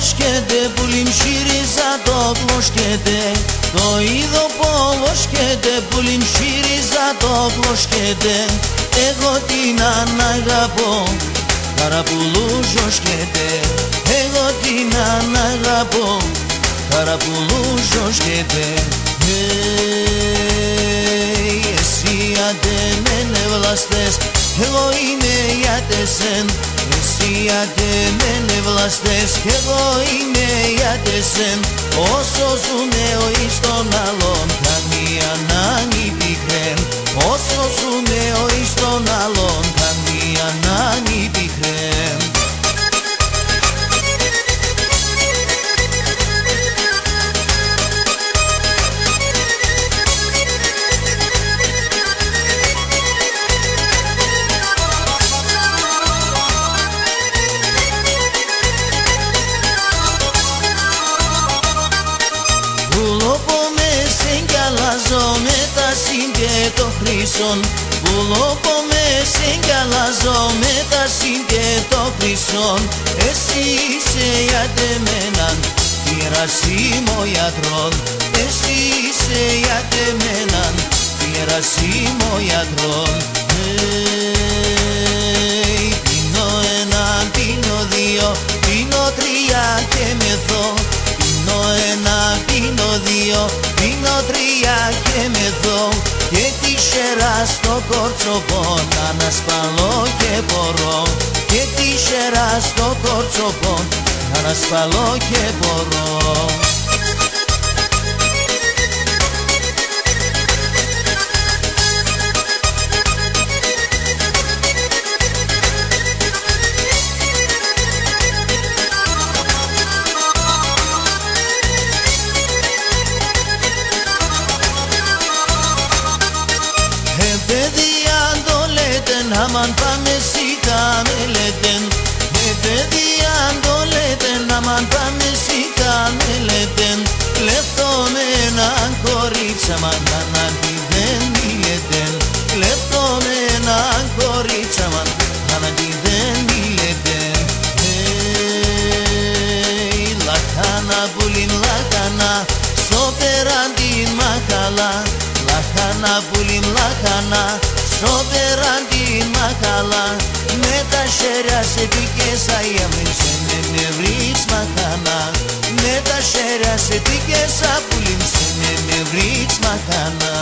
πόλοσκεται που λιμσύριζα το πλοσκεται. Το είδο πόλοσκεται που λιμσύριζα το πλοσκεται. Εγώ την αναγαπώ καραπουλούζοσκεται. Εγώ την αναγαπώ καραπουλούζοσκεται. Εσύ άντε με νευλαστές, εγώ είμαι ιατεσεν. Εσύ άντε με νευλαστές, εγώ είμαι ιατεσεν. Όσο ζούμε ο εις τον άλλον, καμία ανάγκη πικρέν. Όσο ζούμε ο εις τον άλλον, καμία ανάγκη πικρέν. Με τα και το χρυσόν, πουλώπω με συγκαλάζω με τα και το χρυσόν. Εσύ είσαι ιατεμέναν, πειρασίμο γιατρόν. Εσύ είσαι ιατεμέναν, πειρασίμο γιατρόν. Πίνω ένα, πίνω δύο, πίνω τρία και μεθώ. Πίνω ένα, πίνω δύο, πίνω τρία και μεθώ. Και τη σέρα στο κορτσοπό να ανασπαλώ και μπορώ. Και τη σέρα στο κορτσοπό να ανασπαλώ και μπορώ. Παιδιά το λέτε, αμάν πάμε σιγά με λέτε. Παιδιά το λέτε, αμάν πάμε σιγά με λέτε. Κλέφτω με έναν κορίτσα, μαν ανάντι δεν μιλέτε. Κλέφτω με έναν κορίτσα, μαν ανάντι δεν μιλέτε. Λαχάνα πουλίν λαχάνα, στο περάντιν μαχαλά. Λαχάνα πουλίν λαχάνα, στο περάντιν μαχαλά. Με τα χέρια σε πήκες αΐαμες, με βρεις μαχάνα. Με τα χέρια σε πήκες απουλίν, με βρεις μαχάνα.